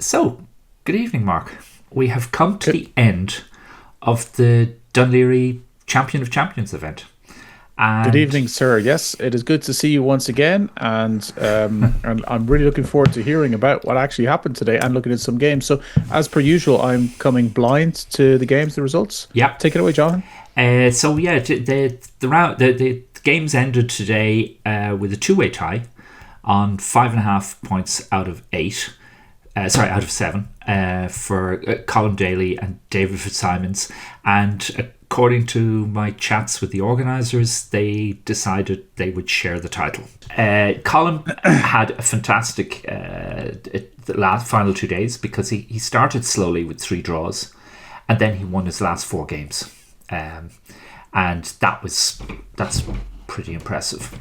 So, good evening, Mark. We have come to the end of the Dún Laoghaire Champion of Champions event. Good evening, sir. Yes, it is good to see you once again, and I'm really looking forward to hearing about what actually happened today and looking at some games. So, as per usual, I'm coming blind to the games, the results. Yeah. Take it away, Jonathan. The games ended today with a two-way tie on 5.5 points out of 8. Out of 7 for Colm, Daly and David Fitzsimons. And according to my chats with the organisers, they decided they would share the title. Colm had a fantastic the last final 2 days because he started slowly with 3 draws and then he won his last 4 games. And that's pretty impressive.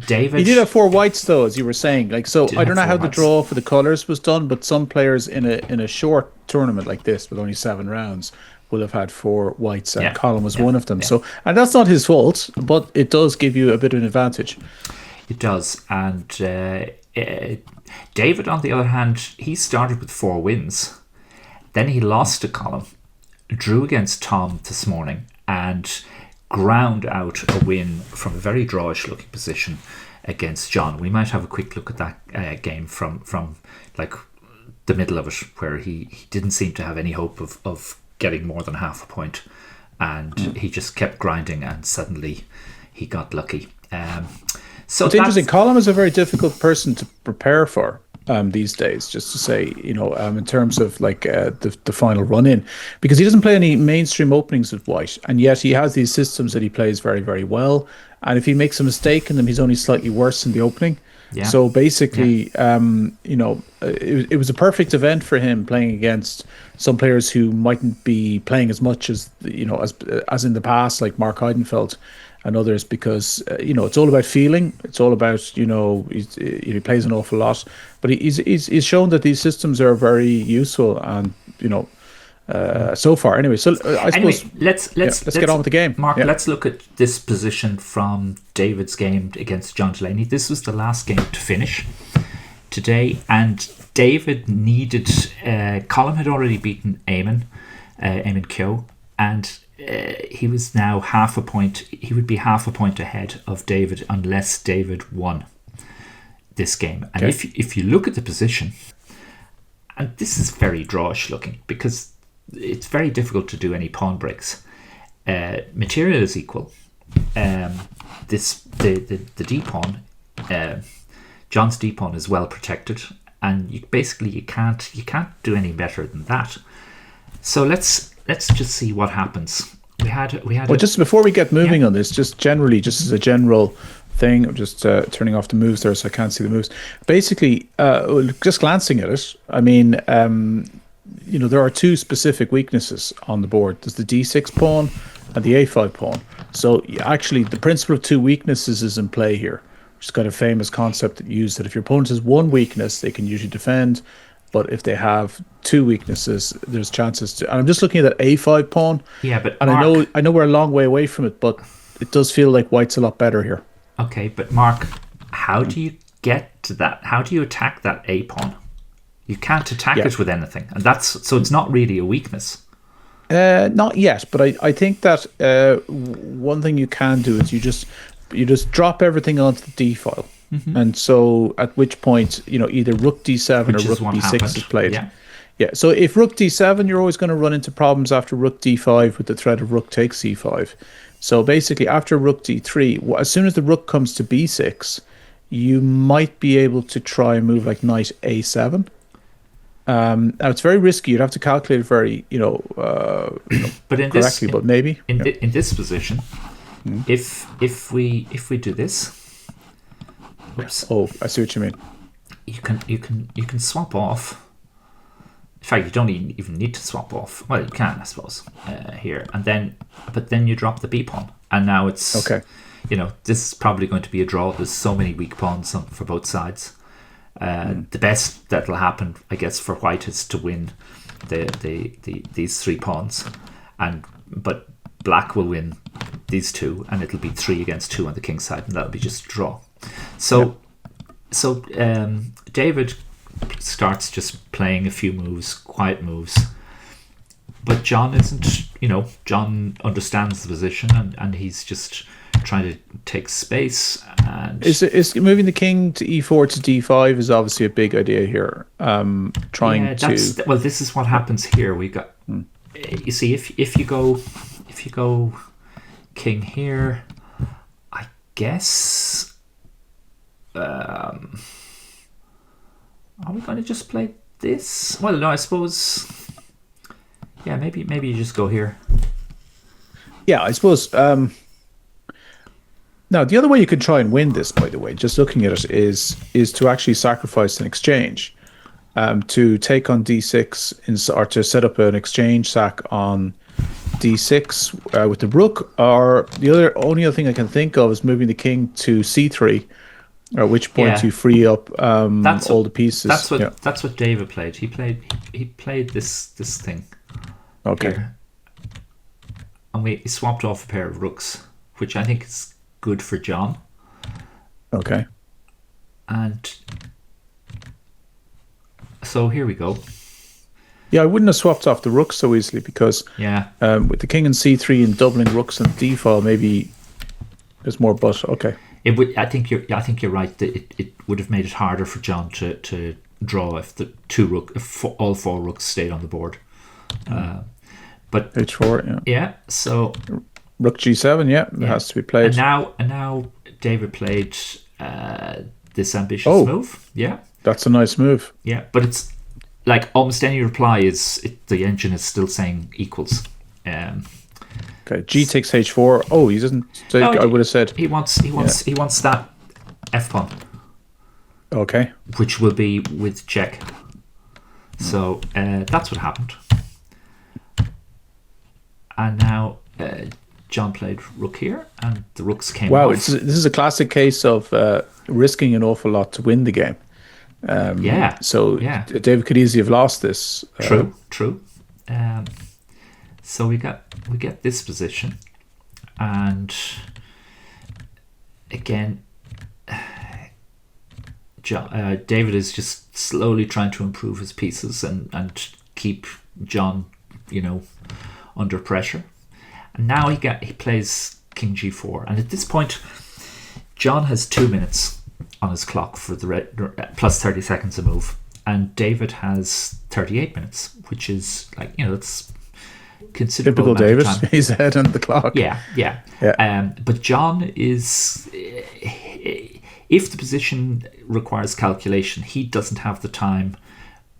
David, he did have 4 whites though, as you were saying. I don't know how the draw for the colours was done, but some players in a short tournament like this with only 7 rounds will have had 4 whites, and Colm was one of them. So, and that's not his fault, but it does give you a bit of an advantage. It does. And David, on the other hand, he started with 4 wins. Then he lost to Colm, drew against Tom this morning, and ground out a win from a very drawish looking position against John. We might have a quick look at that game from like the middle of it, where he didn't seem to have any hope of getting more than half a point, and he just kept grinding, and suddenly he got lucky. So it's interesting. Colm is a very difficult person to prepare for these days, just to say, in terms of the final run in, because he doesn't play any mainstream openings with white, and yet he has these systems that he plays very, very well. And if he makes a mistake in them, he's only slightly worse in the opening. Yeah. So basically, it was a perfect event for him, playing against some players who mightn't be playing as much as as in the past, like Mark Heidenfeld and others, because it's all about feeling. It's all about he plays an awful lot, but he's shown that these systems are very useful, and so far anyway. So I suppose let's get on with the game, Mark. Yeah. Let's look at this position from David's game against John Delaney. This was the last game to finish today, and David needed. Colm had already beaten Eamon Keogh, and he was now half a point. He would be half a point ahead of David unless David won this game. And if you look at the position, and this is very drawish looking because it's very difficult to do any pawn breaks. Material is equal. The d pawn, John's d pawn is well protected, and you can't do any better than that. So let's just see what happens. We had. Well, just before we get moving on this, just generally, just as a general thing, I'm just turning off the moves there, so I can't see the moves. Basically, just glancing at it, I mean, there are 2 specific weaknesses on the board. There's the d6 pawn and the a5 pawn. So actually, the principle of 2 weaknesses is in play here, which is kind of famous concept that used that if your opponent has 1 weakness, they can usually defend. But if they have 2 weaknesses, there's chances to. And I'm just looking at that a5 pawn. Yeah, but and Mark, I know we're a long way away from it, but it does feel like white's a lot better here. Okay, but Mark, how do you get to that? How do you attack that a pawn? You can't attack it with anything, and so it's not really a weakness. Not yet, but I think that one thing you can do is you just drop everything onto the d file. Mm-hmm. And so at which point, either rook d7 or rook b6 is played. Yeah. So if rook d7, you're always going to run into problems after rook d5 with the threat of rook takes c5. So basically after rook d3, as soon as the rook comes to b6, you might be able to try and move like knight a7. Now it's very risky. You'd have to calculate it very, but correctly. But maybe in this position, if we do this. Oops. Oh, I see what you mean. You can swap off. In fact, you don't even need to swap off. Well, you can, I suppose, here, but then you drop the b pawn, and now it's okay. This is probably going to be a draw. There's so many weak pawns for both sides. The best that'll happen, I guess, for white is to win these 3 pawns, but black will win these 2, and it'll be 3 against 2 on the king side, and that'll be just a draw. So David starts just playing a few moves, quiet moves. But John isn't, John understands the position, and he's just trying to take space. And is moving the king to e4 to d5 is obviously a big idea here. Well, this is what happens here. We got, you see, if you go king here, I guess. Are we going to just play this? Well, no, I suppose. Yeah, maybe you just go here. Yeah, I suppose. Now, the other way you could try and win this, by the way, just looking at it, is to actually sacrifice an exchange, to take on d6 or to set up an exchange sack on d6 with the rook. Or the only other thing I can think of is moving the king to c3. At which point you free up all the pieces. That's what David played. He played this thing. Okay. Here. And we swapped off a pair of rooks, which I think is good for John. Okay. And so here we go. Yeah, I wouldn't have swapped off the rooks so easily because with the king and c3 and doubling rooks and d file, maybe there's more. But okay. It would. I think you're right. That it would have made it harder for John to draw if all four rooks stayed on the board. But h4, yeah. So rook g7, it has to be played. And now David played this ambitious move. Yeah, that's a nice move. Yeah, but it's like almost any reply the engine is still saying equals. Okay, G takes h4. Oh, he doesn't. I would have said he wants that f pawn. Okay, which will be with check. So that's what happened. And now John played rook here, and the rooks came. Wow, off. This is a classic case of risking an awful lot to win the game. So David could easily have lost this. True. So we get this position, and again, David is just slowly trying to improve his pieces and keep John, under pressure. And now he plays king g4, and at this point, John has 2 minutes on his clock for the plus 30 seconds a move, and David has 38 minutes, which is that's considerable. Typical David. He's ahead on the clock. Yeah. But John is, if the position requires calculation, he doesn't have the time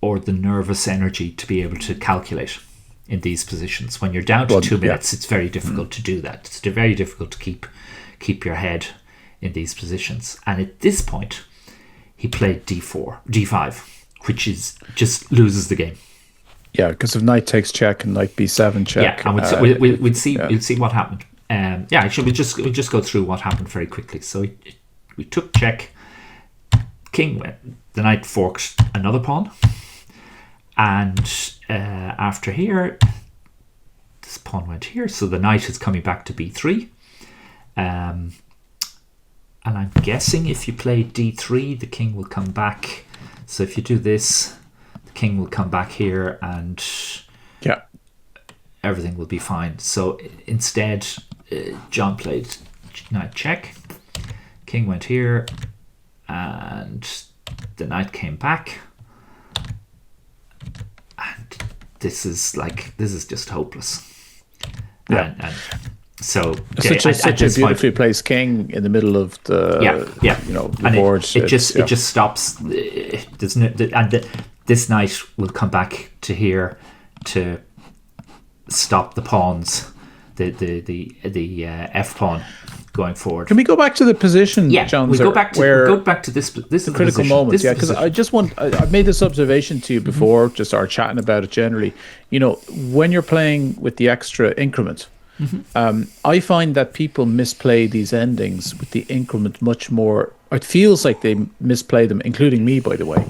or the nervous energy to be able to calculate in these positions. When you're down to 2 minutes, it's very difficult to do that. It's very difficult to keep your head in these positions. And at this point, he played d5, which is just loses the game. Yeah, because if knight takes check and knight b7 check. Yeah, and we'll see what happened. Actually, we'll just go through what happened very quickly. So we took check. King went. The knight forked another pawn, and after here, this pawn went here. So the knight is coming back to b3. And I'm guessing if you play d3, the king will come back. So if you do this, king will come back here, and everything will be fine. So instead, John played knight check. King went here, and the knight came back. And this is just hopeless. Yeah. And so such a beautifully placed king in the middle of the the board. It just stops. There's no, this knight will come back to here to stop the pawns, the f pawn going forward. Can we go back to the position, John? We go back to this. This is the critical moment. Because I've made this observation to you before, just our chatting about it generally. When you're playing with the extra increment, I find that people misplay these endings with the increment much more. It feels like they misplay them, including me, by the way.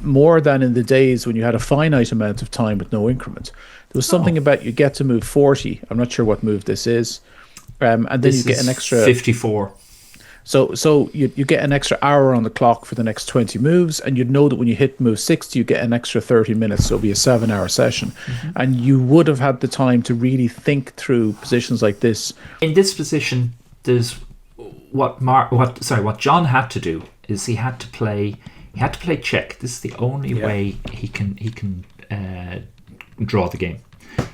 More than in the days when you had a finite amount of time with no increment. There was something about you get to move 40. I'm not sure what move this is. And then you get an extra 54. So you get an extra hour on the clock for the next 20 moves, and you'd know that when you hit move 60, you get an extra 30 minutes, so it'll be a 7-hour session. And you would have had the time to really think through positions like this. In this position, there's what John had to do is he had to play check. This is the only way he can draw the game.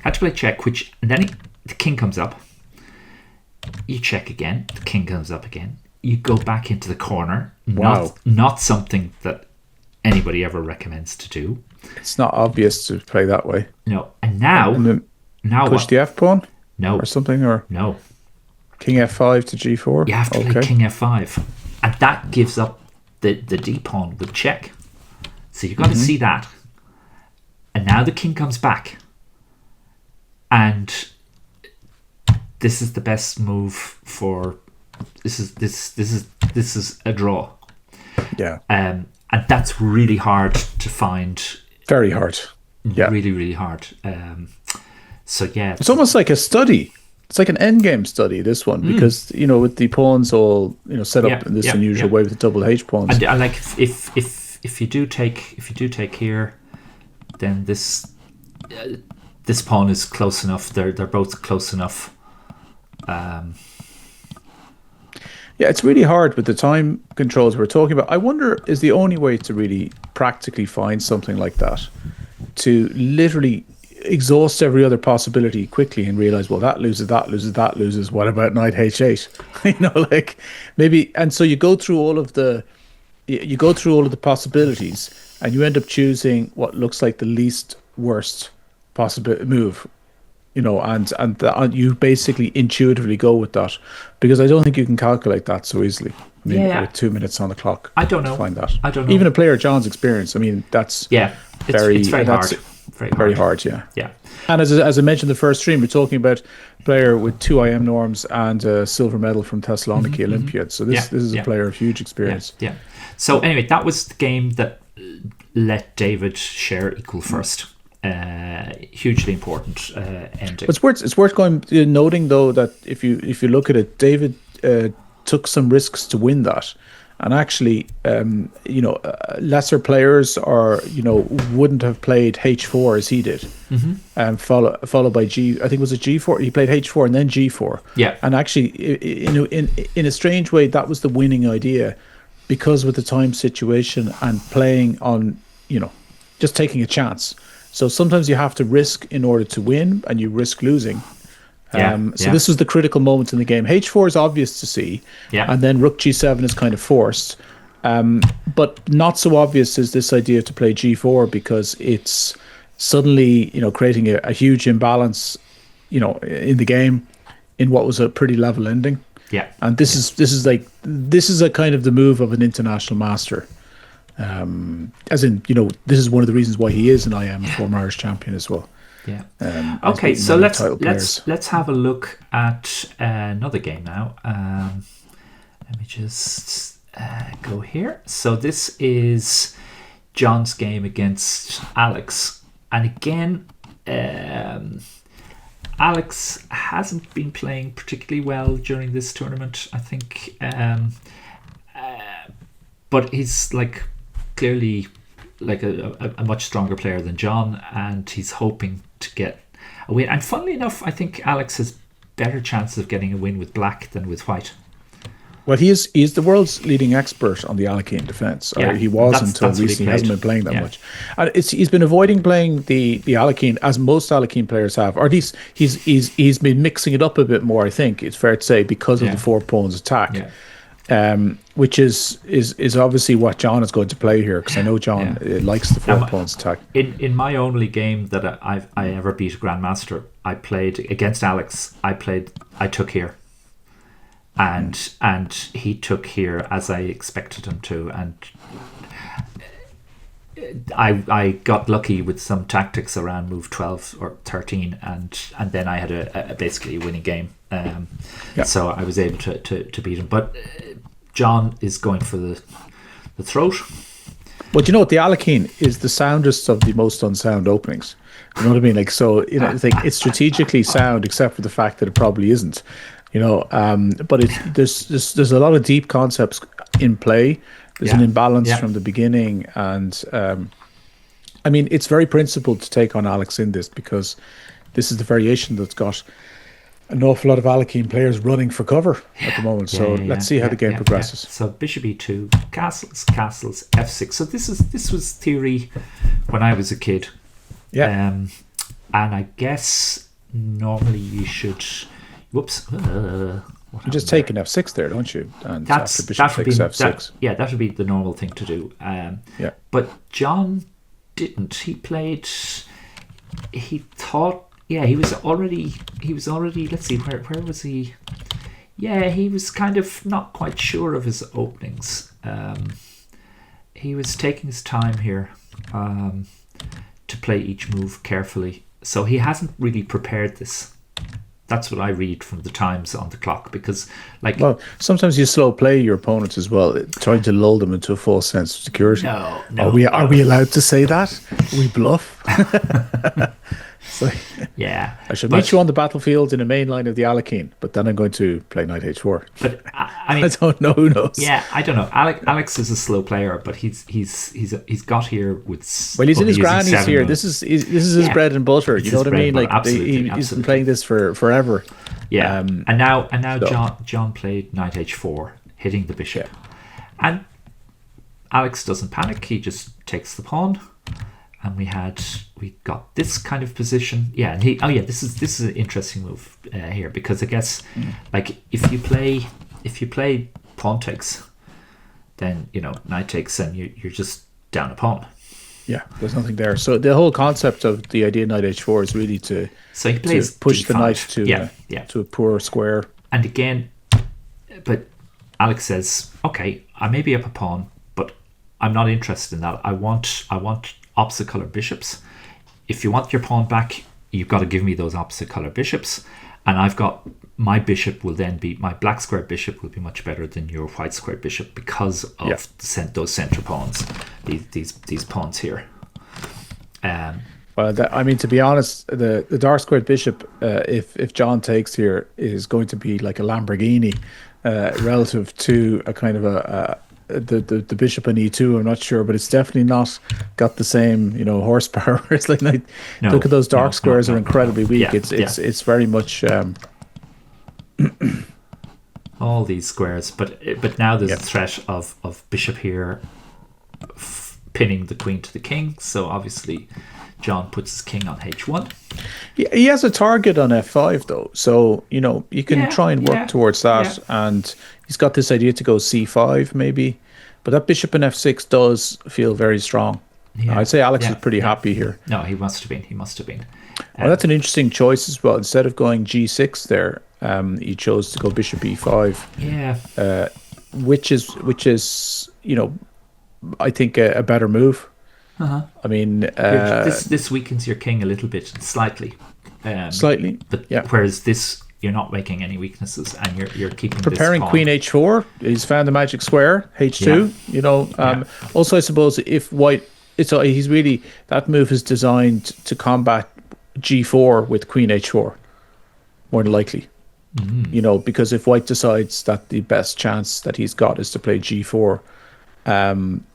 Had to play check, and then the king comes up. You check again. The king comes up again. You go back into the corner. Wow. Not something that anybody ever recommends to do. It's not obvious to play that way. No. And now push what? the F pawn? No. Or something? Or no. King F5 to G4? You have to play King F5. And that gives up the D pawn with check. So you've got to see that. And now the king comes back. And this is the best move for this is a draw. Yeah. And that's really hard to find. Very hard. Yeah. Really, really hard. So yeah. It's almost like a study. It's like an endgame study, this one, because with the pawns all set up in this unusual way with the double H pawns. And I like if you do take here, then this pawn is close enough. They're both close enough. Yeah, it's really hard with the time controls we're talking about. I wonder, is the only way to really practically find something like that to literally exhaust every other possibility quickly and realize, well, that loses. What about knight h8? Maybe. And so you go through all of the possibilities, and you end up choosing what looks like the least worst possible move. And you basically intuitively go with that, because I don't think you can calculate that so easily. I mean, with 2 minutes on the clock, I don't know. Find that. I don't know. Even a player of John's experience. I mean, that's it's very hard. Very hard. Yeah. Yeah. And as I mentioned in the first stream, we're talking about a player with 2 IM norms and a silver medal from Thessaloniki Olympiad. So this is a player of huge experience. Yeah. So anyway, that was the game that let David share equal first. Hugely important ending. It's worth noting though that if you look at it, David took some risks to win that, and actually lesser players wouldn't have played H4 as he did, followed by G. I think it was a G4. He played H4 and then G4. Yeah, and actually in a strange way that was the winning idea, because with the time situation and playing on just taking a chance. So sometimes you have to risk in order to win, and you risk losing. So this was the critical moment in the game. H4 is obvious to see, and then Rook G7 is kind of forced. But not so obvious is this idea to play G4, because it's suddenly creating a huge imbalance in the game in what was a pretty level ending. Yeah, and this is a kind of the move of an international master. As in, this is one of the reasons why he is an IM, a former Irish champion as well. Yeah. Okay, so let's have a look at another game now. Let me just go here. So this is John's game against Alex, and again, Alex hasn't been playing particularly well during this tournament, I think, but he's clearly a much stronger player than John, and he's hoping to get a win. And funnily enough, I think Alex has better chances of getting a win with black than with white. Well, he is the world's leading expert on the Alekhine defense. Or he was until recently. He hasn't been playing that much. And he's been avoiding playing the Alekhine, as most Alekhine players have, or at least he's been mixing it up a bit more, I think it's fair to say, because of the 4 pawns attack. Yeah. Which is obviously what John is going to play here, because I know John likes the 4 pawns attack. In my only game that I ever beat a grandmaster, I played against Alex. I took here, and he took here as I expected him to, and I got lucky with some tactics around move 12 or 13, and then I had a basically a winning game. So I was able to beat him, but John is going for the throat. But you know what, the Alekhine is the soundest of the most unsound openings. You know what I mean? It's strategically sound, except for the fact that it probably isn't. But there's a lot of deep concepts in play. There's an imbalance from the beginning, and I mean, it's very principled to take on Alex in this, because this is the variation that's got an awful lot of Alekhine players running for cover at the moment. So let's see how the game progresses. So bishop e2, castles, f6. So this was theory when I was a kid. And I guess normally you should. Whoops. You just take an f6 there, don't you? And that would be f6. That would be the normal thing to do. But John didn't. He played. He thought. Yeah, he was already. Let's see, where was he? Yeah, he was kind of not quite sure of his openings. He was taking his time here to play each move carefully. So he hasn't really prepared this. That's what I read from the times on the clock, because well, sometimes you slow play your opponents as well, trying to lull them into a false sense of security. No. Are we allowed to say that? We bluff. So, I shall meet you on the battlefield in the main line of the Alekhine, but then I'm going to play knight h4. But I mean, I don't know. Who knows? Yeah, I don't know. Alex is a slow player, but he's got here with. Well, he's in his grannies here. This is his bread and butter. You know what I mean? Like he's been playing this for forever. Yeah, and now John played knight h4, hitting the bishop, and Alex doesn't panic. He just takes the pawn. And we got this kind of position, and this is an interesting move here, because I guess like if you play pawn takes, then knight takes, and you're just down a pawn. Yeah, there's nothing there. So the whole concept of the idea of knight h4 is really to push the knight to a poor square. And again, but Alex says, okay, I may be up a pawn, but I'm not interested in that. I want opposite color bishops. If you want your pawn back, you've got to give me those opposite color bishops, and I've got my bishop will then be my black square bishop will be much better than your white square bishop because of those center pawns, these pawns here. Well, I mean, to be honest, the dark squared bishop, if John takes here, is going to be like a Lamborghini relative to a kind of the bishop in e2. I'm not sure, but it's definitely not got the same horsepower. It's like look at those dark squares are incredibly weak. It's very much all these squares, but now there's a threat of bishop here pinning the queen to the king. So obviously John puts his king on h1. He has a target on f5 though, so you can try and work towards that. And he's got this idea to go c5 maybe, but that bishop in f6 does feel very strong. I'd say Alex is pretty happy here. No, he must have been. Well, that's an interesting choice as well. Instead of going g6 there, he chose to go bishop e5. Which is I think a better move. I mean, this weakens your king a little bit, slightly, but whereas this, you're not making any weaknesses, and you're keeping preparing this queen h4. He's found the magic square h2. Also, I suppose if white, he's really, that move is designed to combat g4 with queen h4 more than likely. Because if white decides that the best chance that he's got is to play g4,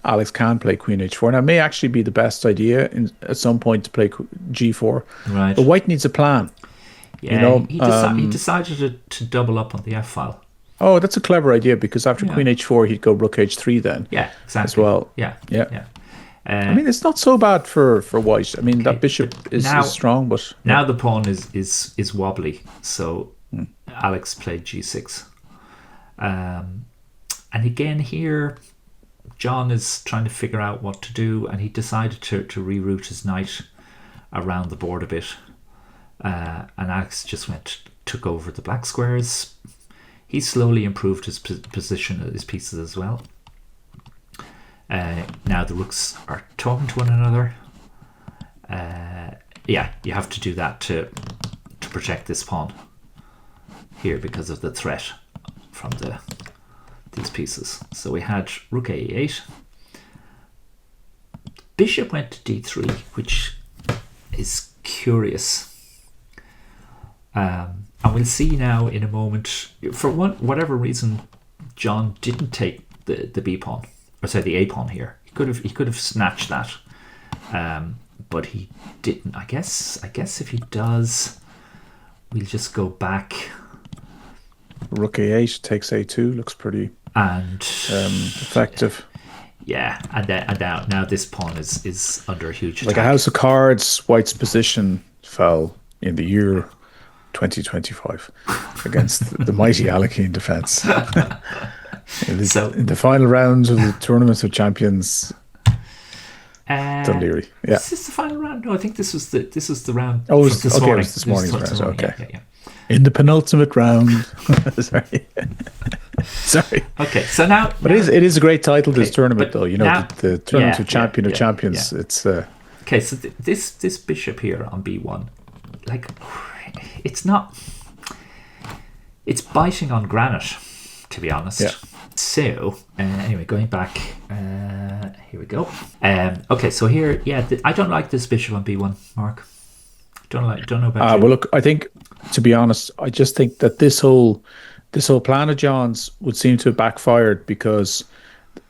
Alex can play queen h4. Now, it may actually be the best idea at some point to play g4. Right. But white needs a plan. He decided to double up on the f file. Oh, that's a clever idea, because after queen h4, he'd go rook h3 then. Yeah, exactly. As well. Yeah. I mean, it's not so bad for white. I mean, that bishop is strong, but now the pawn is wobbly. So Alex played g6, and again here, John is trying to figure out what to do, and he decided to reroute his knight around the board a bit. And Alex just took over the black squares. He slowly improved his position, his pieces as well. Now the rooks are talking to one another. You have to do that to protect this pawn here because of the threat from these pieces. So we had rook a8. Bishop went to d3, which is curious. And we'll see now in a moment. For whatever reason, John didn't take the B pawn, or sorry, the A pawn here. He could have snatched that, but he didn't. I guess if he does, we'll just go back. Rook A8 takes A2. Looks pretty effective. Yeah, and now this pawn is under a huge attack. Like a house of cards, White's position fell in the year 2025 against the mighty Alekhine defense. in the final round of the Tournament of Champions, Dún Laoghaire. Yeah. Is this the final round? No, I think this was the round. Oh, it was this morning. It was this morning's round. Okay. Yeah. In the penultimate round. Sorry. Okay, so now, but it is a great title. This tournament, though. You know, now, the Tournament of Champion of Champions. Yeah. It's okay. So this bishop here on B1, like, it's not. It's biting on granite, to be honest. Yeah. So anyway, going back, here we go. Okay, so here, I don't like this bishop on B1, Mark. Don't know about you. Well, look, I think, to be honest, I just think that this whole plan of John's would seem to have backfired, because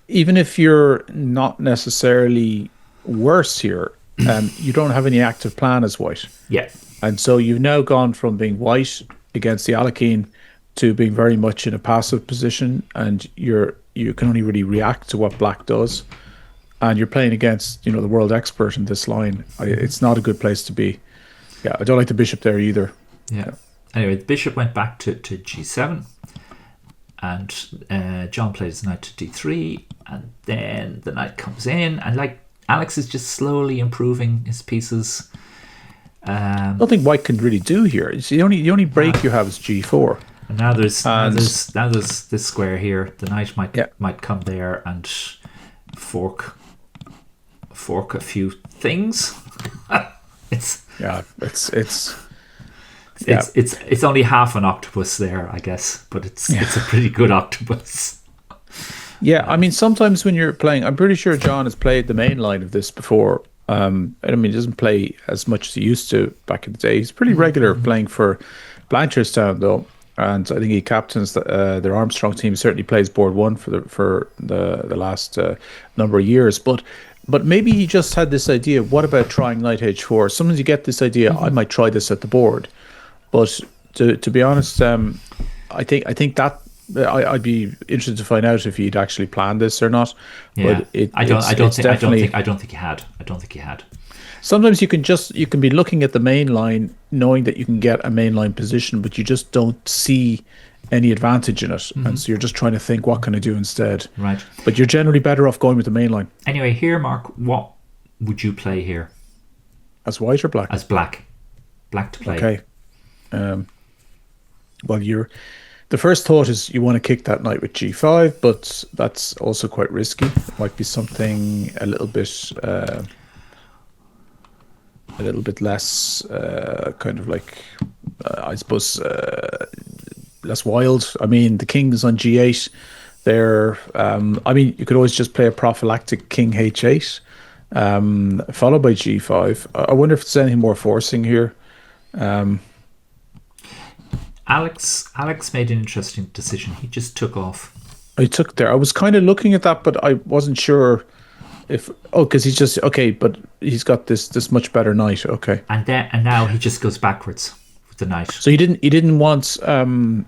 even if you're not necessarily worse here, you don't have any active plan as White. Yeah. And so you've now gone from being White against the Alekhine to being very much in a passive position, and you can only really react to what Black does. And you're playing against, the world expert in this line. It's not a good place to be. Yeah, I don't like the bishop there either. Yeah. Anyway, the bishop went back to G7, and John played his knight to D3, and then the knight comes in, and like Alex is just slowly improving his pieces. I don't think White can really do here. It's the only break you have is G4. And now there's this square here. The knight might come there and fork a few things. It's only half an octopus there, I guess, but it's a pretty good octopus. Yeah, I mean, sometimes when you're playing, I'm pretty sure John has played the main line of this before. I mean, he doesn't play as much as he used to back in the day. He's pretty regular playing for Blanchardstown, though, and I think he captains their Armstrong team. He certainly plays board one for the last number of years, but maybe he just had this idea. What about trying knight h4? Sometimes you get this idea. I might try this at the board, but to be honest, I think that I'd be interested to find out if he'd actually planned this or not. Yeah, but I don't think he had. Sometimes you can be looking at the main line, knowing that you can get a main line position, but you just don't see any advantage in it, and so you're just trying to think, what can I do instead? Right. But you're generally better off going with the main line. Anyway, here, Mark, what would you play here? As White or Black? As Black. Black to play. Okay. Well, the first thought is you want to kick that knight with G5, but that's also quite risky. It might be something a little bit less kind of like, I suppose, less wild. I mean, the king is on G8 there. I mean, you could always just play a prophylactic king H8, followed by G5. I wonder if there's anything more forcing here. Alex made an interesting decision. He just took off. I took there. I was kind of looking at that, but I wasn't sure if because he's just but he's got this much better knight. Okay, and now he just goes backwards with the knight. So he didn't want John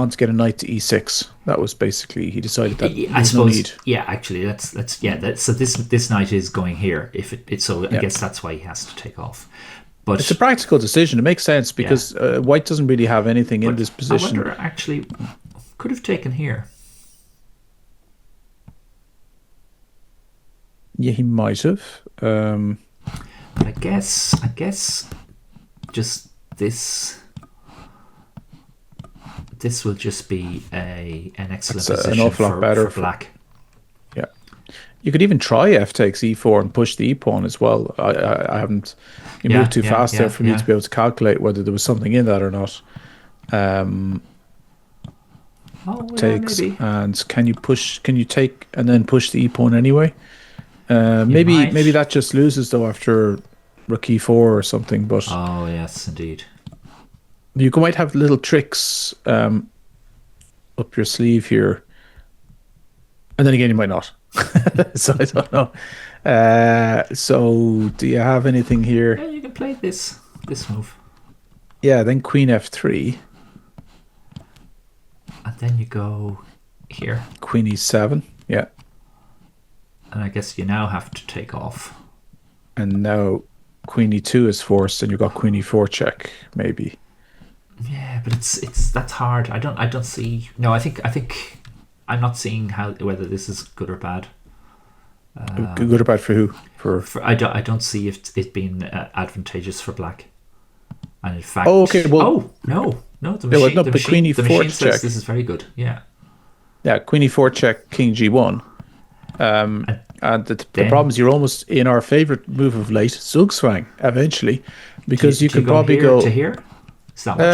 to get a knight to E6. That was basically, he decided that I suppose. No need. Yeah, actually, so this knight is going here. I guess that's why he has to take off. But it's a practical decision. It makes sense because White doesn't really have anything in this position. I wonder, actually, could have taken here. Yeah, he might have. I guess just this will just be an excellent position an awful lot better for Black. Yeah, you could even try f takes e4 and push the e pawn as well. I haven't. You moved too fast there for me to be able to calculate whether there was something in that or not. Takes maybe. And can you take and then push the e pawn anyway? Maybe that just loses though after rook e4 or something. But oh yes, indeed. You might have little tricks up your sleeve here, and then again you might not. So I don't know. So do you have anything here? Yeah, you can play this move. Yeah, then Queen F3. And then you go here. Queen E7. Yeah. And I guess you now have to take off. And now Queen E2 is forced, and you've got Queen E4 check, maybe. Yeah, but it's that's hard. I don't see. No, I think I'm not seeing whether this is good or bad. Good or bad for who? I don't see it being advantageous for black. And in fact, okay. Well, no. The Queen E4 machine check. says this is very good. Yeah. Yeah, Queen E4 check, King G1. And the problem is you're almost in our favorite move of late, Zugzwang, eventually, because you could probably go to here. Is that what you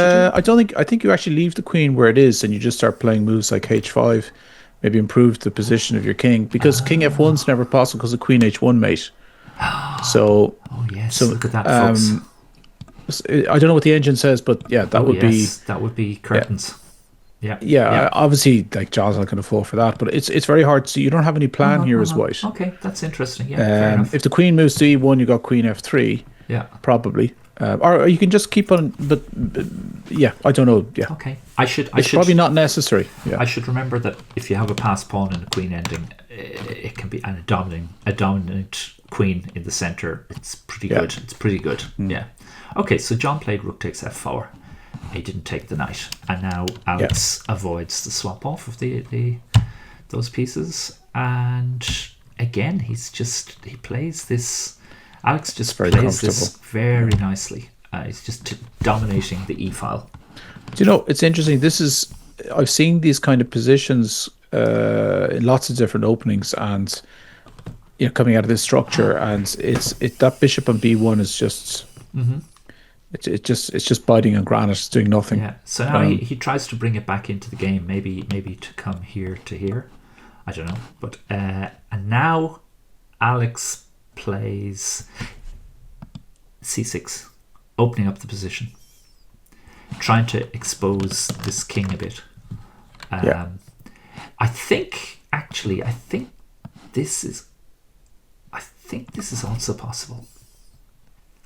do? I think you actually leave the queen where it is, and you just start playing moves like H5, maybe improve the position of your king, because King F1's never possible because of Queen H1 mate. So, oh yes, look at that, folks. I don't know what the engine says, but yeah, that would be curtains. Yeah. Obviously, like John's not going to fall for that, but it's very hard to see. You don't have any plan here as white. Okay, that's interesting. Yeah, fair enough. If the queen moves to E1, you got Queen F3. Yeah, probably. Or you can just keep on, but yeah, I don't know. Yeah, okay. It's probably not necessary. Yeah, I should remember that if you have a passed pawn and a queen ending, it can be a dominant queen in the center. It's pretty good. It's pretty good. Yeah. Okay, so John played rook takes F4. He didn't take the knight, and now Alex avoids the swap off of those pieces. And again, he plays this. Alex just plays this very nicely. He's just dominating the E file. Do you know, it's interesting. I've seen these kind of positions in lots of different openings, and coming out of this structure, and that bishop on B1 is just it's just biting on granite. It's doing nothing. Yeah. So now he tries to bring it back into the game. Maybe to come here to here. I don't know. But and now Alex plays C6, opening up the position, trying to expose this king a bit. I think this is also possible.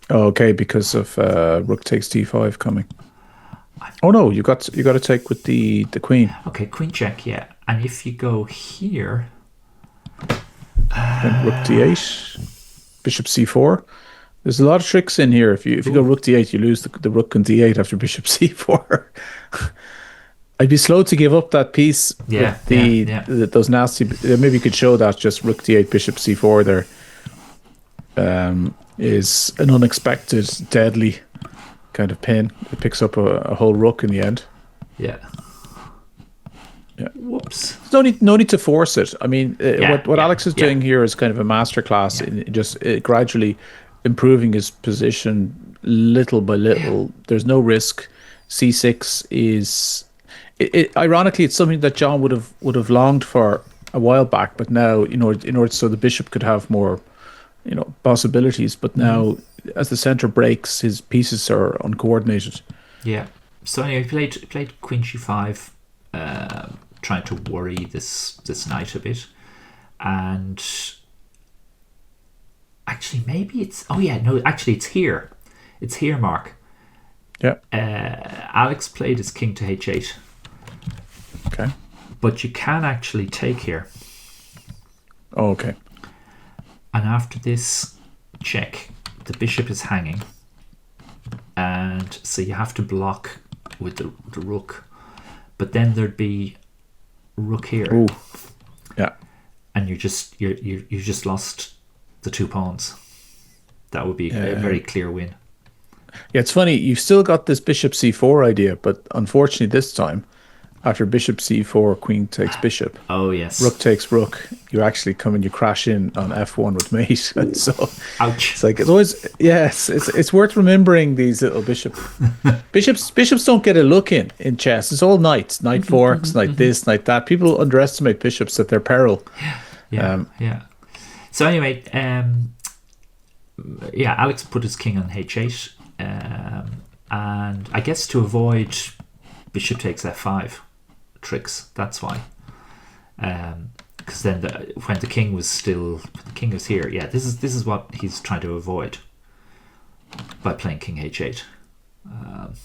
Oh, okay, because of rook takes D5 coming. Oh no, you got to take with the queen. Okay, queen check, yeah. And if you go here, then rook D8. Bishop C4. There's a lot of tricks in here. If you go rook D8, you lose the rook and D8 after bishop C4. I'd be slow to give up that piece. Yeah, those nasty. Maybe you could show that just rook D8, bishop C4 there. Is an unexpected, deadly kind of pin. It picks up a whole rook in the end. Yeah. Yeah. Whoops. There's no need to force it. I mean, what Alex is doing here is kind of a masterclass in just gradually improving his position little by little. There's no risk. C6 is, ironically, it's something that John would have longed for a while back, but now in order so the bishop could have more, possibilities. But now, as the center breaks, his pieces are uncoordinated. Yeah. So anyway, he played Queen G5. Trying to worry this knight a bit, and actually maybe it's it's here, Mark. Yeah. Alex played his king to H8. Okay. But you can actually take here. Oh, okay. And after this check, the bishop is hanging, and so you have to block with the rook. But then there'd be rook here. Ooh. Yeah. And you just lost the 2 pawns. That would be a very clear win. Yeah, it's funny. You've still got this bishop C4 idea, but unfortunately this time, after bishop C4, queen takes bishop. Oh yes. Rook takes rook. You actually come and you crash in on F1 with mate. And so ouch. It's like it's always it's worth remembering these little bishops don't get a look in chess. It's all knights, knight forks, knight this, knight that. People underestimate bishops at their peril. Yeah. So anyway, Alex put his king on H8, and I guess to avoid bishop takes f5 tricks. That's why. Because then when the king was here, yeah, this is what he's trying to avoid by playing king h8.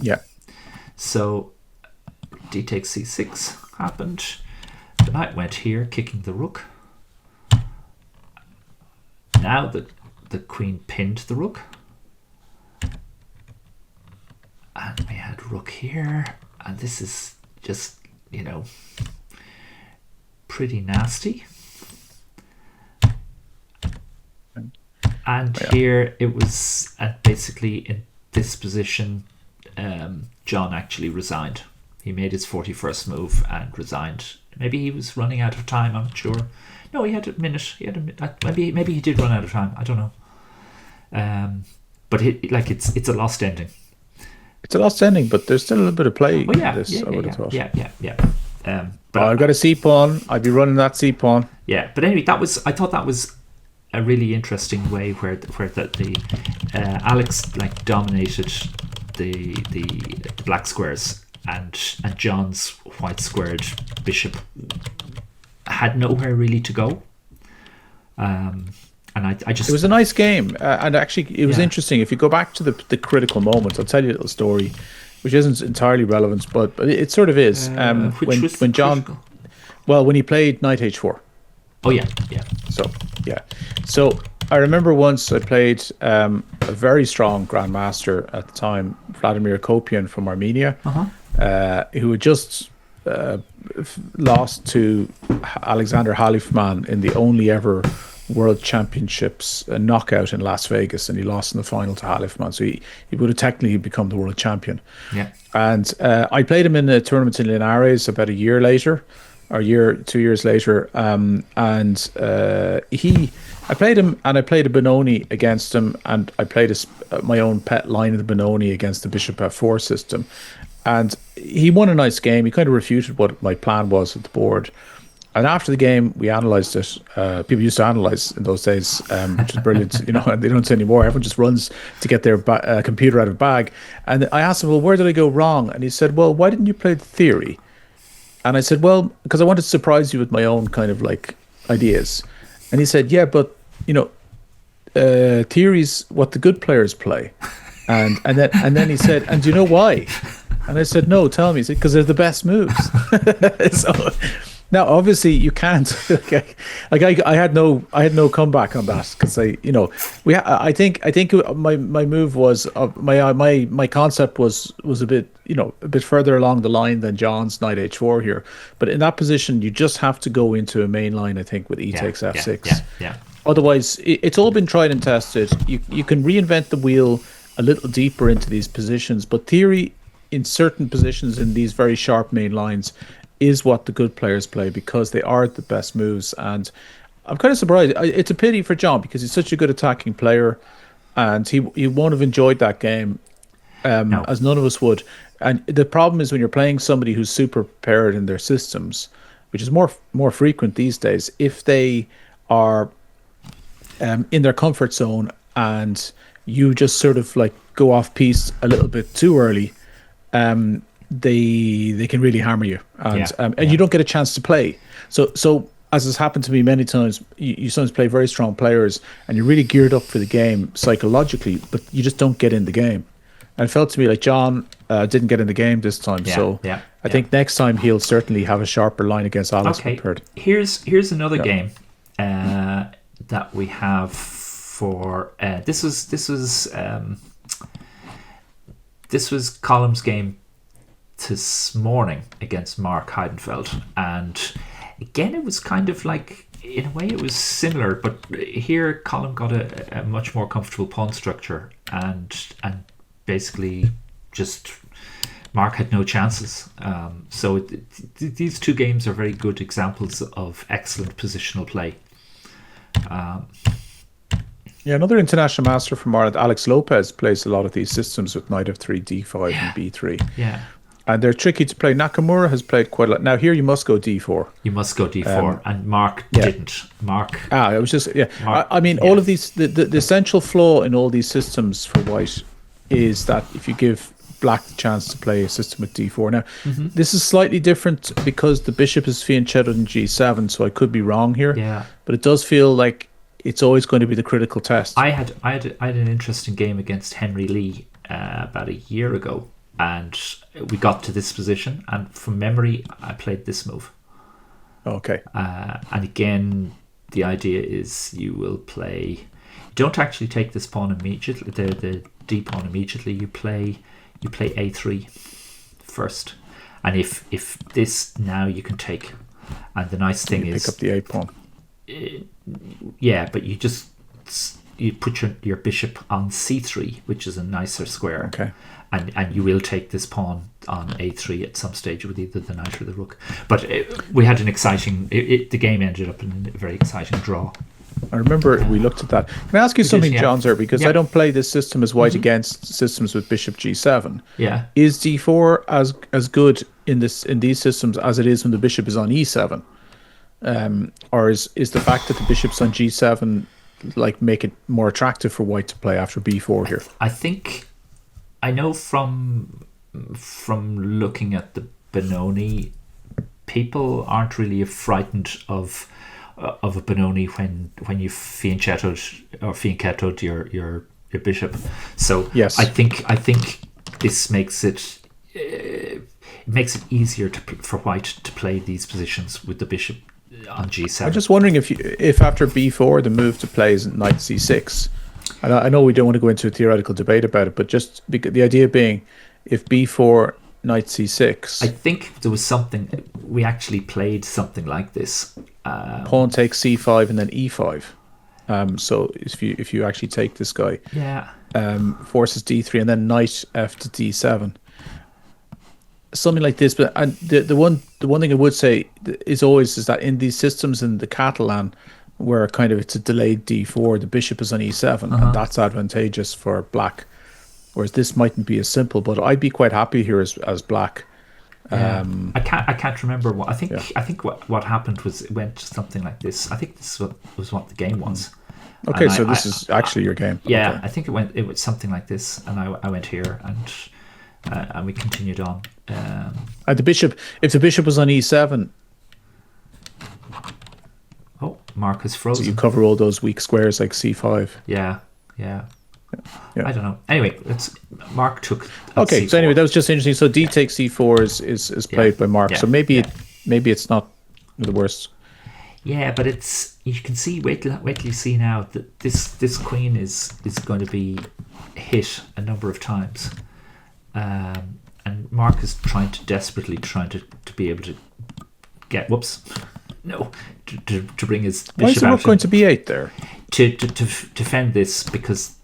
Yeah. So d takes c6 happened. The knight went here, kicking the rook. Now the queen pinned the rook. And we had rook here. And this is just, pretty nasty. And here it was basically in this position, John actually resigned. He made his 41st move and resigned. Maybe he was running out of time, I'm not sure. No, he had a minute. Maybe he did run out of time. I don't know. But it's a lost ending. It's a lost ending, but there's still a little bit of play in this, I would have thought. Yeah. But I've got a c pawn. I'd be running that c pawn. Yeah, but anyway, I thought that was a really interesting way where the Alex dominated the black squares, and John's white squared bishop had nowhere really to go. And I just... It was a nice game, and actually it was interesting. If you go back to the critical moment, I'll tell you a little story, which isn't entirely relevant, but it sort of is. When John, critical? Well, when he played knight h4. Oh yeah. So I remember once I played a very strong grandmaster at the time, Vladimir Kopian from Armenia, who had just lost to Alexander Halifman in the only ever World Championships knockout in Las Vegas, and he lost in the final to Halifman. So he would have technically become the world champion. Yeah. And I played him in a tournament in Linares about a year later, or 2 years later. I played him, and I played a Benoni against him, and I played my own pet line of the Benoni against the bishop f4 system. And he won a nice game. He kind of refuted what my plan was at the board. And after the game, we analysed it. People used to analyse in those days, which is brilliant. They don't say anymore. Everyone just runs to get their computer out of bag. And I asked him, well, where did I go wrong? And he said, well, why didn't you play the theory? And I said, well, because I wanted to surprise you with my own kind of ideas. And he said, yeah, but theory's what the good players play. And then he said, and do you know why? And I said, no, tell me. He said, because they're the best moves. So now, obviously, you can't. I had no comeback on that, because I think my move was my concept was a bit further along the line than John's knight h4 here. But in that position, you just have to go into a main line, I think, with takes f6. Yeah. Otherwise, it's all been tried and tested. You can reinvent the wheel a little deeper into these positions, but theory in certain positions in these very sharp main lines is what the good players play, because they are the best moves. And I'm kind of surprised. It's a pity for John, because he's such a good attacking player, and he won't have enjoyed that game, as none of us would. And the problem is when you're playing somebody who's super prepared in their systems, which is more frequent these days, if they are in their comfort zone and you just sort of go off piece a little bit too early, they can really hammer you, and you don't get a chance to play. So as has happened to me many times, you sometimes play very strong players and you're really geared up for the game psychologically, but you just don't get in the game. And it felt to me like John didn't get in the game this time. I think next time he'll certainly have a sharper line against Alex prepared. Here's another game that we have for this was Colm's game this morning against Mark Heidenfeld, and again it was kind of in a way it was similar, but here Colm got a much more comfortable pawn structure, and basically just Mark had no chances. So these two games are very good examples of excellent positional play. Another international master from Ireland, Alex Lopez, plays a lot of these systems with knight f3, d5, and b3. Yeah. And they're tricky to play. Nakamura has played quite a lot. Now here you must go d4. You must go d4, and Mark didn't. It was just all of these. The essential flaw in all these systems for white is that if you give black the chance to play a system with d4. Now, this is slightly different because the bishop is fianchettoed in g7, so I could be wrong here. Yeah. But it does feel like it's always going to be the critical test. I had an interesting game against Henry Lee about a year ago, and we got to this position, and from memory, I played this move. Okay. And again, the idea is you will play. Don't actually take this pawn immediately. The d pawn immediately. You play a3 first, and if this now you can take. And the nice thing is pick up the a pawn. Yeah, but you put your bishop on c3, which is a nicer square. Okay. And you will take this pawn on a3 at some stage with either the knight or the rook. But we had an exciting. The game ended up in a very exciting draw. I remember we looked at that. Can I ask you something, John, sir? Because I don't play this system as white against systems with bishop g7. Yeah. Is d4 as good in these systems as it is when the bishop is on e7? Or is the fact that the bishop's on g7 like make it more attractive for white to play after b4 here? I think I know from looking at the Benoni, people aren't really frightened of a Benoni when you fianchettoed your bishop. So yes. I think this makes it easier for white to play these positions with the bishop on g7. I'm just wondering if after b4 the move to play is knight c6. And I know we don't want to go into a theoretical debate about it, but just the idea being, if b4 knight c6, I think there was something we actually played something like this. Pawn takes c5 and then e5. So if you actually take this guy, forces d3 and then knight f to d7, something like this. But the one thing I would say is that in these systems in the Catalan, where kind of it's a delayed d4, the bishop is on e7, and that's advantageous for black. Whereas this mightn't be as simple, but I'd be quite happy here as black. I can't remember what I think. Yeah. I think what happened was it went something like this. I think this was what the game was. Okay, and so this is actually your game. Yeah, okay. I think it was something like this, and I went here and we continued on. If the bishop was on e7. Oh, Mark is frozen. So you cover all those weak squares like c5. Yeah. I don't know. Anyway, Mark took. Okay, C4. so anyway, that was just interesting. So d takes c4 is played by Mark. So maybe it's not the worst. Yeah, but you can see. Wait till you see now that this queen is going to be hit a number of times, and Mark is desperately trying to be able to get. Whoops. No, to bring his bishop. Why is the rook going to b8 there? To defend this, because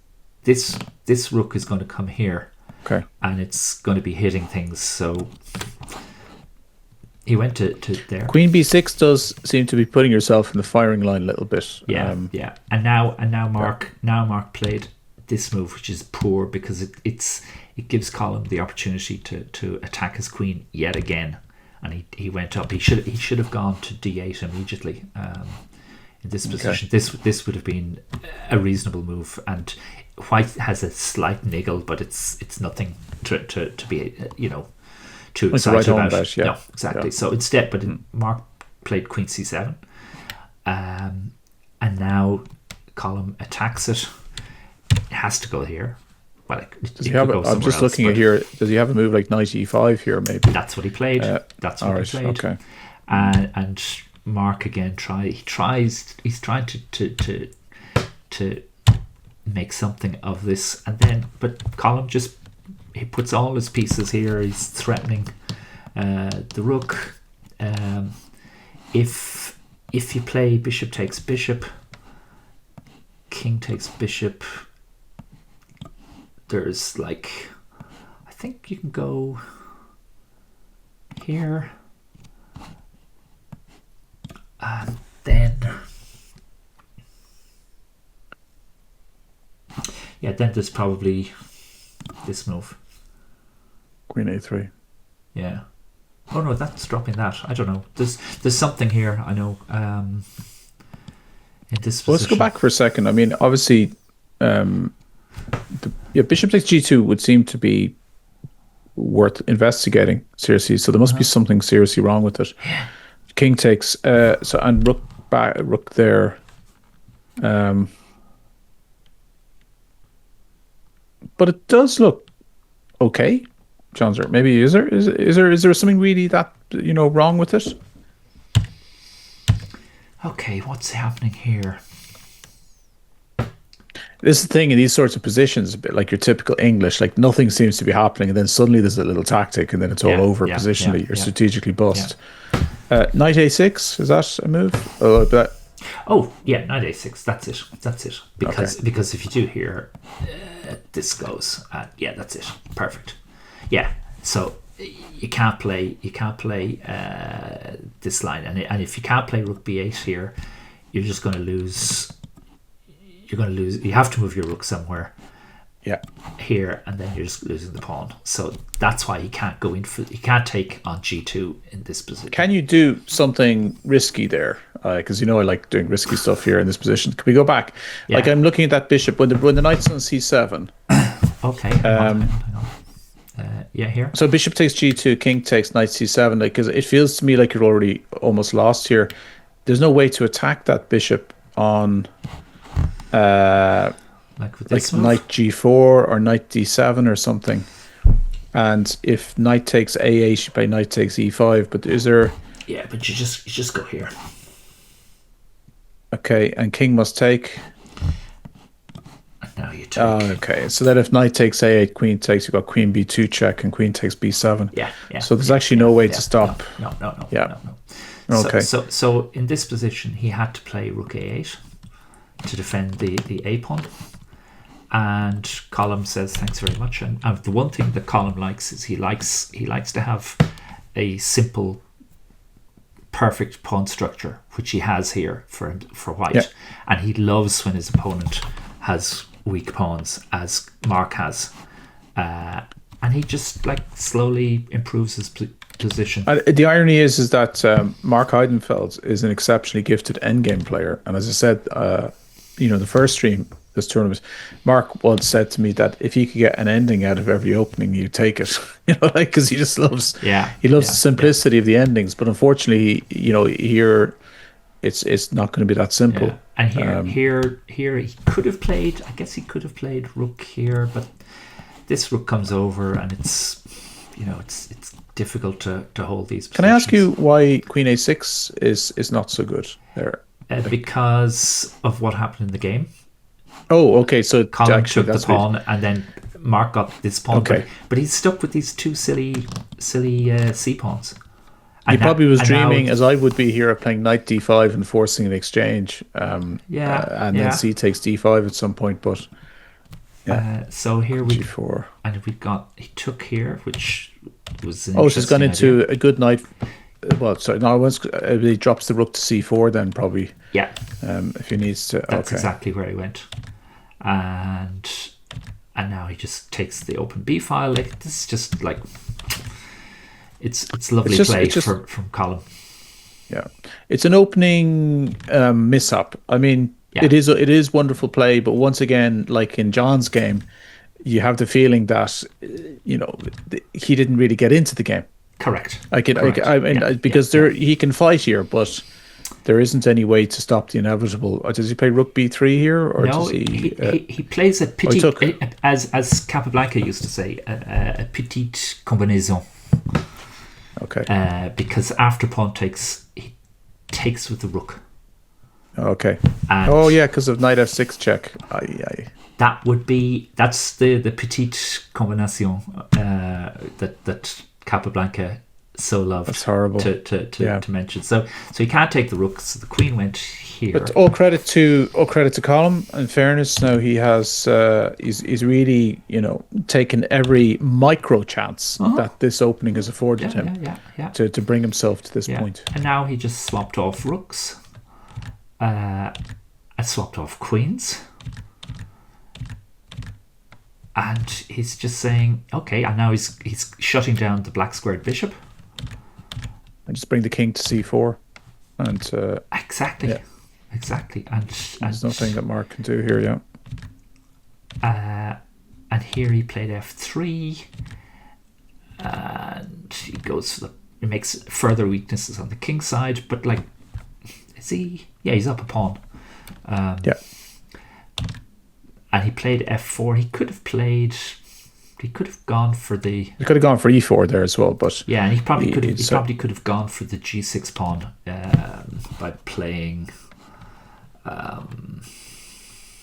this rook is going to come here. Okay. And it's going to be hitting things. So he went to there. Queen b6 does seem to be putting yourself in the firing line a little bit. Yeah. And now Mark played this move, which is poor because it gives Colm the opportunity to attack his queen yet again. And he went up. He should have gone to d8 immediately. In this position, this would have been a reasonable move, and white has a slight niggle, but it's nothing to be too excited about. No, exactly. Yeah. So instead, Mark played queen c7, and now Colm attacks it. It has to go here. Well, I'm just looking at here. Does he have a move like knight e5 here? Maybe that's what he played. That's what he played. Okay. And Mark again he's trying to make something of this, and then but Colm he puts all his pieces here. He's threatening the rook. If you play bishop takes bishop, king takes bishop, there's I think you can go here. And then there's probably this move. Queen a3. Yeah. Oh no, that's dropping that. I don't know. There's something here. I know. In this position. Let's go back for a second. I mean, obviously, bishop takes g2 would seem to be worth investigating seriously. So there must be something seriously wrong with it. King takes and rook there. But it does look okay, John. Maybe is there something really that wrong with it? Okay, what's happening here? This is the thing in these sorts of positions, a bit like your typical English, like nothing seems to be happening, and then suddenly there's a little tactic, and then it's all over positionally. You're strategically bust. Knight a6, is that a move? Knight a6. That's it. Because if you do here, this goes. That's it. Perfect. Yeah. So you can't play this line, and if you can't play rook b8 here, you're just going to lose. You're going to lose. You have to move your rook somewhere. Yeah. Here, and then you're just losing the pawn. So that's why he can't go in for. He can't take on g2 in this position. Can you do something risky there? Because I like doing risky stuff here in this position. Can we go back? Yeah. Like I'm looking at that bishop when the knight's on c7. Okay. Hang on. Here. So bishop takes g2, king takes knight c7. Because it feels to me like you're already almost lost here. There's no way to attack that bishop on. Like knight g4 or knight d7 or something, and if knight takes a8, you play knight takes e5. But is there? Yeah, but you just go here. Okay, and king must take. And now you take. Oh, okay. So that if knight takes a8, queen takes. You've got queen b2 check and queen takes b7. Yeah. So there's actually no way to stop. No. Yeah. No. Okay. So in this position, he had to play rook a8 to defend the a pawn. And Colm says thanks very much. And the one thing that Colm likes is he likes to have a simple, perfect pawn structure, which he has here for white. Yeah. And he loves when his opponent has weak pawns, as Mark has. And he just slowly improves his position. The irony is that Mark Heidenfeld is an exceptionally gifted endgame player. And as I said, the first stream. This tournament, Mark once said to me that if he could get an ending out of every opening, he'd take it. Because he just loves, the simplicity of the endings. But unfortunately, here, it's not going to be that simple. Yeah. And here he could have played. I guess he could have played rook here, but this rook comes over, and it's difficult to hold these positions. Can I ask you why Queen a6 is not so good there? Because of what happened in the game. Oh, okay. So Colm took the pawn, and then Mark got this pawn. Okay. But he's stuck with these two silly c pawns. He probably was dreaming, as I would be here, of playing knight d5 and forcing an exchange. And then c takes d5 at some point. But so here we g4, and he took here, which was she's gone into a good knight. Well, sorry, no, once he drops the rook to c4, then probably if he needs to. That's exactly where he went. And now he just takes the open b file. This is just it's lovely play from Colm. Yeah, it's an opening mishap. I mean, it is wonderful play, but once again, like in John's game, you have the feeling that he didn't really get into the game. Correct. Because he can fight here, but there isn't any way to stop the inevitable. Does he play rook b3 here, or no? Does he plays a petite, as Capablanca used to say, a petite combinaison. Okay. Because after pawn takes, he takes with the rook. Okay. And because of knight f6 check. That's the petite combinaison that Capablanca so loved. That's horrible to mention. So he can't take the rook. So the queen went here. But all credit to Colm. In fairness, now he has he's really taken every micro chance that this opening has afforded him to bring himself to this point. And now he just swapped off rooks. I swapped off queens. And he's just saying, okay, and now he's shutting down the black squared bishop. And just bring the king to c4. And exactly. And there's nothing that Mark can do here, and here he played f3. and he goes for he makes further weaknesses on the king side, but like, is he? Yeah, he's up a pawn. Yeah. And he played f4. He could have gone for the. He could have gone for e4 there as well, but yeah, and he probably could have. He probably could have gone for the g6 pawn by playing.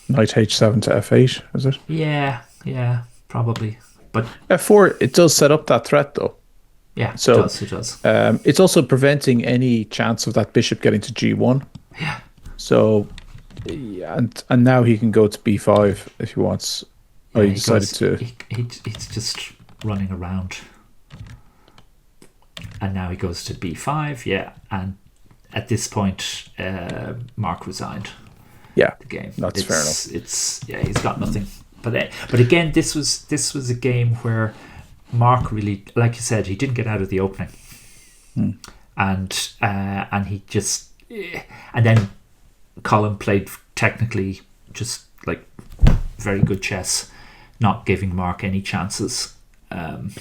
Knight h7 to f8, is it? Yeah, probably. But f4, it does set up that threat though. Yeah, so it does. It's also preventing any chance of that bishop getting to g1. Yeah. So, and now he can go to b5 if he wants. Yeah, he decided to. He's just running around, and now he goes to b5. Yeah, and at this point, Mark resigned. Yeah, the game. That's fair enough. He's got nothing. But again, this was a game where Mark really, like you said, he didn't get out of the opening, and he just, and then Colm played technically just like very good chess, not giving Mark any chances. And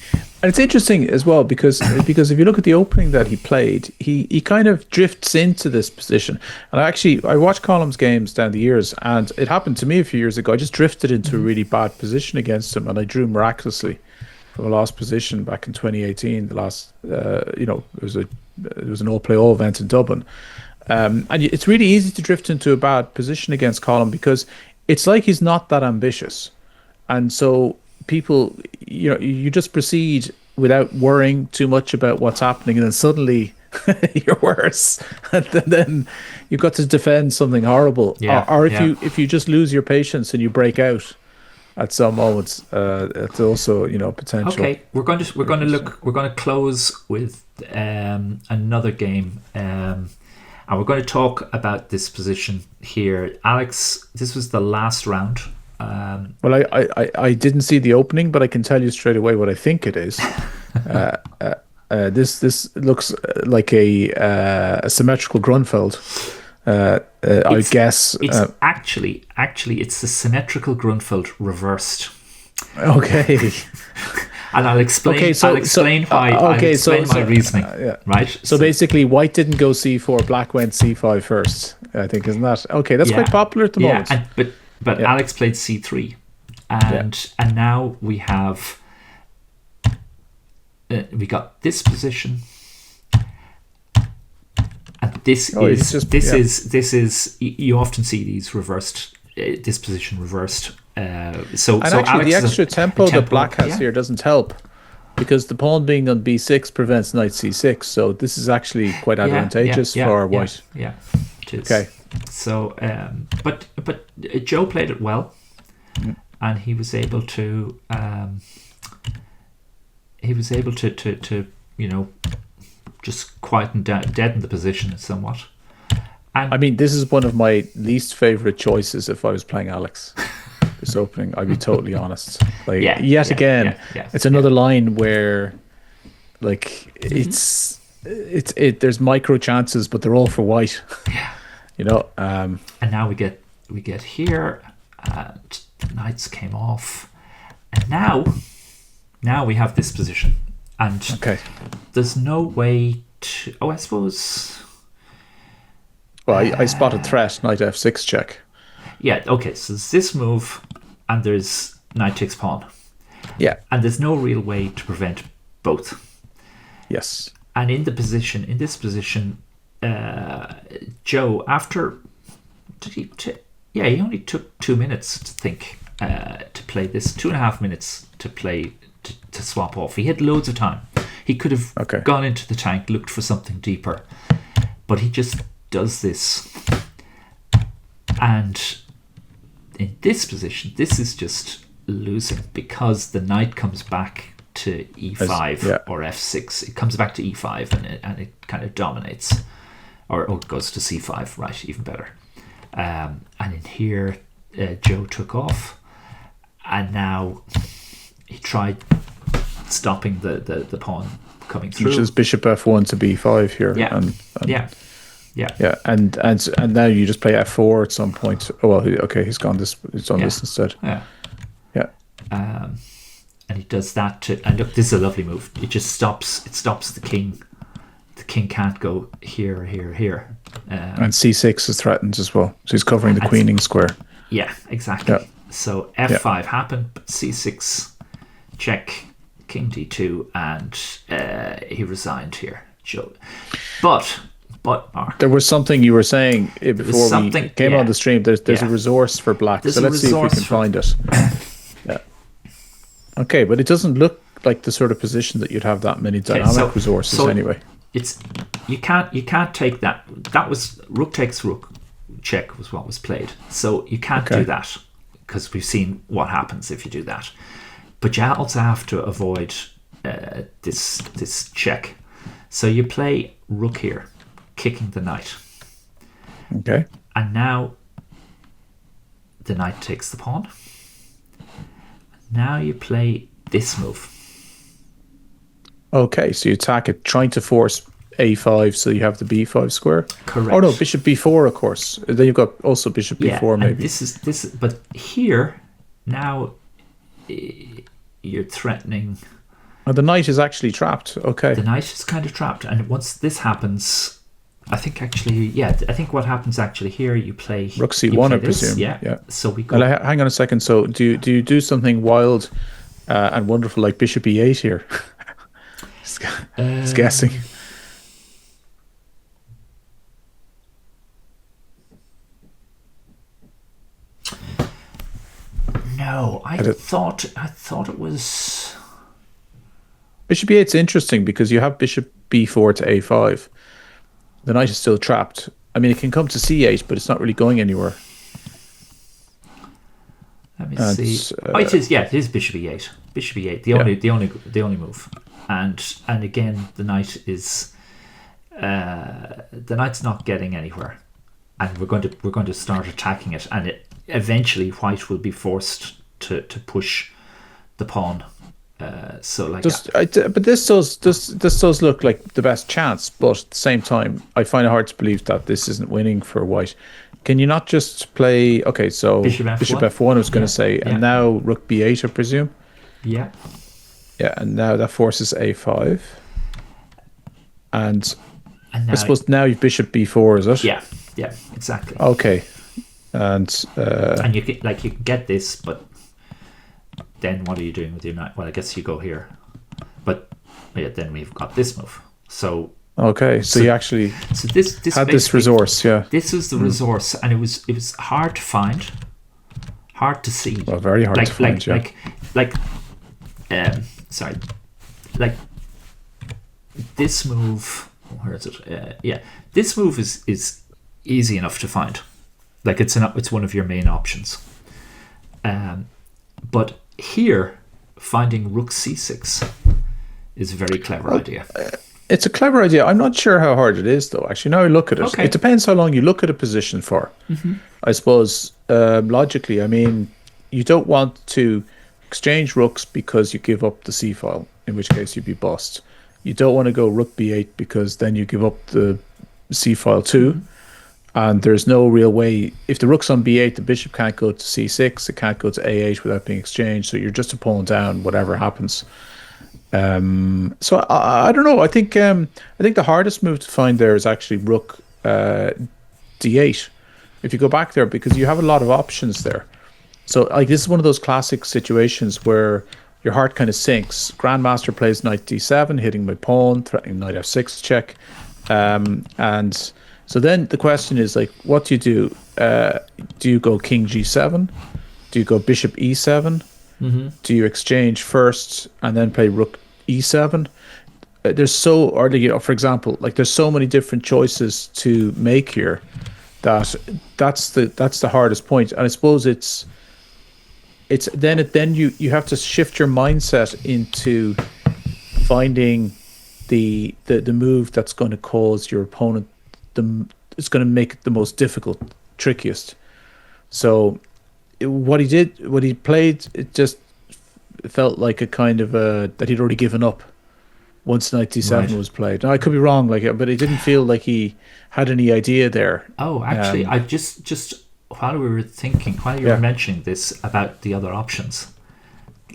it's interesting as well because if you look at the opening that he played, he kind of drifts into this position. And I watched Colm's games down the years, and it happened to me a few years ago. I just drifted into a really bad position against him, and I drew miraculously from a lost position back in 2018. The last, it was an all-play-all event in Dublin, and it's really easy to drift into a bad position against Colm because it's like he's not that ambitious, and so people, you just proceed without worrying too much about what's happening, and then suddenly you're worse, and then you've got to defend something horrible. Or if you just lose your patience and you break out at some moments, it's also potential. Okay, we're going to close with another game, and we're going to talk about this position here. Alex, this was the last round. Well, I didn't see the opening, but I can tell you straight away what I think it is. This looks like a symmetrical Grunfeld. I guess it's actually it's the symmetrical Grunfeld reversed. Okay. And I'll explain. I'll explain why. My reasoning. Right. So basically, White didn't go c4. Black went c5 first. I think, isn't that okay? That's quite popular at the moment. But Alex played c3, and now we have we got this position, and this is you often see these reversed, this position reversed. So actually, Alex, the extra tempo that Black has here doesn't help, because the pawn being on b6 prevents knight c6. So this is actually quite advantageous for White. Yeah, it is. Okay. So, but Joe played it well, and he was able to just quieten down, deaden the position somewhat. And I mean, this is one of my least favorite choices if I was playing Alex. This opening, I'd be totally honest. Like again, it's another line where, like, there's micro chances, but they're all for White. Yeah. And now we get here, and the knights came off, and now we have this position, and there's no way to. I suppose. Well, I spotted threat, knight f6 check. Yeah. Okay. So there's this move, and there's knight takes pawn. Yeah. And there's no real way to prevent both. Yes. And in this position. Joe, after he only took 2 minutes to think to play this, 2.5 minutes to play to swap off. He had loads of time. He could have gone into the tank, looked for something deeper, but he just does this. And in this position, this is just losing, because the knight comes back to e5 or f6. It comes back to e5 and it kind of dominates. Or it goes to c5, right, even better. And in here, Joe took off, and now he tried stopping the pawn coming through. Which is bishop f1 to b5 here. And now you just play f4 at some point. Oh well, okay, he's gone this. He's done this instead. Yeah. And he does that to, and look, this is a lovely move. It just stops. It stops the king. The king can't go here, here, here. And c6 is threatened as well. So he's covering the queening square. Yeah, exactly. Yeah. So f5 happened, but c6 check, king d2, and he resigned here. But Mark, there was something you were saying before we came on the stream. There's a resource for black. So let's see if we can find it. Yeah. Okay, but it doesn't look like the sort of position that you'd have that many dynamic resources anyway. It's you can't take that. That was rook takes rook check was what was played. So you can't do that because we've seen what happens if you do that. But you also have to avoid this check. So you play rook here, kicking the knight. Okay. And now the knight takes the pawn. Now you play this move. Okay, so you attack it, trying to force a5, so you have the b5 square. Correct. Oh no, bishop b4, of course. Then you've got also bishop b4, maybe. This, but here now you're threatening. Oh, the knight is actually trapped. Okay. The knight is kind of trapped, and once this happens, I think what happens actually here, you play rook c1, I presume. Yeah. So we go. Hang on a second. So do you do something wild and wonderful like bishop e8 here? It's guessing. No, I thought it was. Bishop e8 is interesting because you have bishop b4 to a5. The knight is still trapped. I mean, it can come to c8, but it's not really going anywhere. Let me see. It is. Yeah, it is bishop e8. Bishop e8. The only move. And again, the knight is. The knight's not getting anywhere, and we're going to start attacking it, and eventually white will be forced to push the pawn. But this does look like the best chance, but at the same time I find it hard to believe that this isn't winning for white. Can you not just play so bishop f1 I was going to say, and now rook b8 I presume? Yeah, and now that forces a5, and now, I suppose now you've bishop b4, is it? Yeah, exactly. Okay. And you can get this, but then what are you doing with your knight? Well, I guess you go here, but then we've got this move. So so you actually this had this resource. Yeah, this is the resource, and it was hard to find, hard to see. Well, very hard to find. This move. Where is it? This move is easy enough to find. Like it's one of your main options. But here, finding rook c6 is a very clever idea. It's a clever idea. I'm not sure how hard it is, though. Actually, now I look at it. Okay. It depends how long you look at a position for. Mm-hmm. I suppose, logically, I mean, you don't want to exchange rooks because you give up the c file, in which case you'd be bossed. You don't want to go rook b8 because then you give up the c file too. Mm-hmm. And there's no real way. If the rook's on b8, the bishop can't go to c6. It can't go to a8 without being exchanged. So you're just a pawn down, whatever happens. So I don't know. I think the hardest move to find there is actually rook d8. If you go back there, because you have a lot of options there. So this is one of those classic situations where your heart kind of sinks. Grandmaster plays knight d7, hitting my pawn, threatening knight f6 check, and. So then the question is what do you do? Do you go king g7? Do you go bishop e7? Mm-hmm. Do you exchange first and then play rook e7? For example, there's so many different choices to make here that's the hardest point. And I suppose it's then you have to shift your mindset into finding the move that's going to cause your opponent. It's going to make it the most difficult, trickiest. So what he played, it just felt like a kind of that he'd already given up once knight d7 was played. Now I could be wrong, but it didn't feel like he had any idea there. Oh, actually, I just while you were mentioning this about the other options,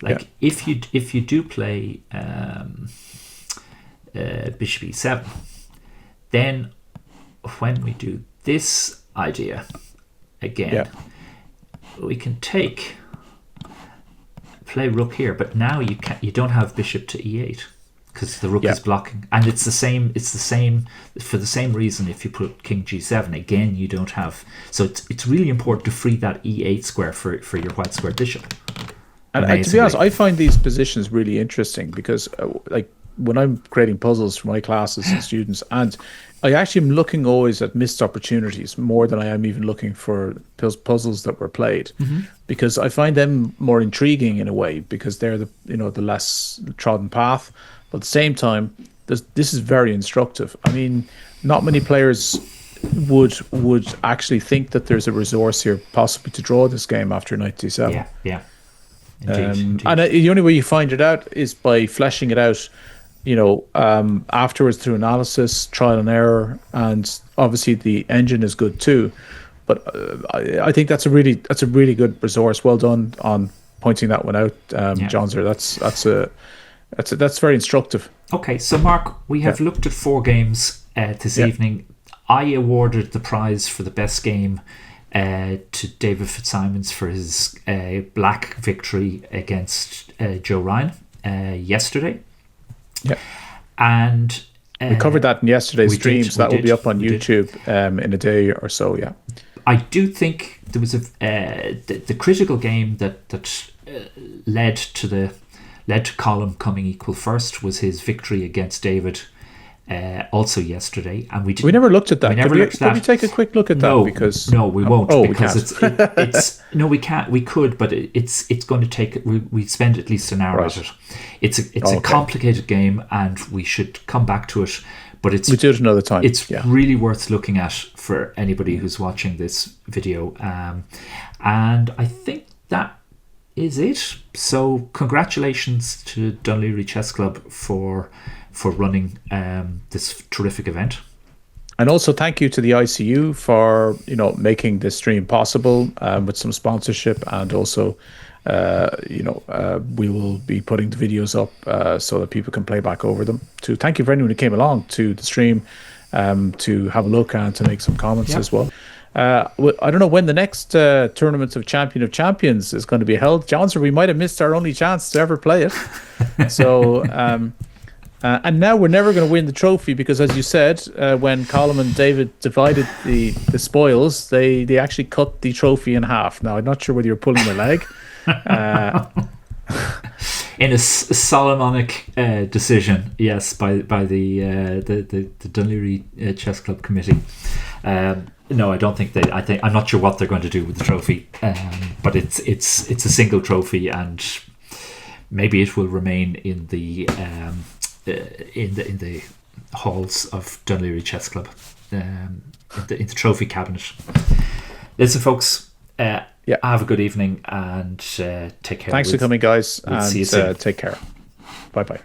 Like if you do play bishop e7, then when we do this idea again, we can play rook here, but now you don't have bishop to e8 because the rook is blocking, and it's the same for the same reason. If you put king g7 again, you don't have, so it's really important to free that e8 square for your white square bishop. And to be honest, I find these positions really interesting because like when I'm creating puzzles for my classes and students, and I actually am looking always at missed opportunities more than I am even looking for puzzles that were played, because I find them more intriguing in a way because they're the less trodden path. But at the same time, this is very instructive. I mean, not many players would actually think that there's a resource here possibly to draw this game after knight d7. Yeah. Indeed. And the only way you find it out is by fleshing it out, afterwards through analysis, trial and error, and obviously the engine is good too. But I think that's a really good resource. Well done on pointing that one out, John. That's very instructive. Okay, so Mark, we have looked at 4 games this evening. I awarded the prize for the best game to David Fitzsimons for his black victory against Joe Ryan yesterday. Yeah, and we covered that in yesterday's stream, so that will be up on YouTube in a day or so. Yeah, I do think there was the critical game that led to Colm coming equal first was his victory against David. Also yesterday, and we never looked at that. Could we take a quick look at that? Because we won't. Because we can't. it's no, we can't. We could, but it's going to take. We spend at least an hour at it. It's a complicated game, and we should come back to it. But we do it another time. It's really worth looking at for anybody who's watching this video. And I think that is it. So congratulations to Dún Laoghaire Chess Club for running this terrific event, and also thank you to the ICU for making this stream possible with some sponsorship, and also we will be putting the videos up so that people can play back over them. To thank you for anyone who came along to the stream to have a look and to make some comments as well. I don't know when the next tournament of Champion of Champions is going to be held, Johnson. We might have missed our only chance to ever play it. So and now we're never going to win the trophy because, as you said, when Colm and David divided the spoils, they actually cut the trophy in half. Now, I'm not sure whether you're pulling my leg. In a Solomonic decision, yes, by the Dún Laoghaire Chess Club committee. No, I don't think I'm not sure what they're going to do with the trophy, but it's a single trophy, and maybe it will remain in the halls of Dún Laoghaire Chess Club, in the trophy cabinet. Listen, folks, have a good evening and take care. Thanks for coming, guys, and see you soon. Take care. Bye bye.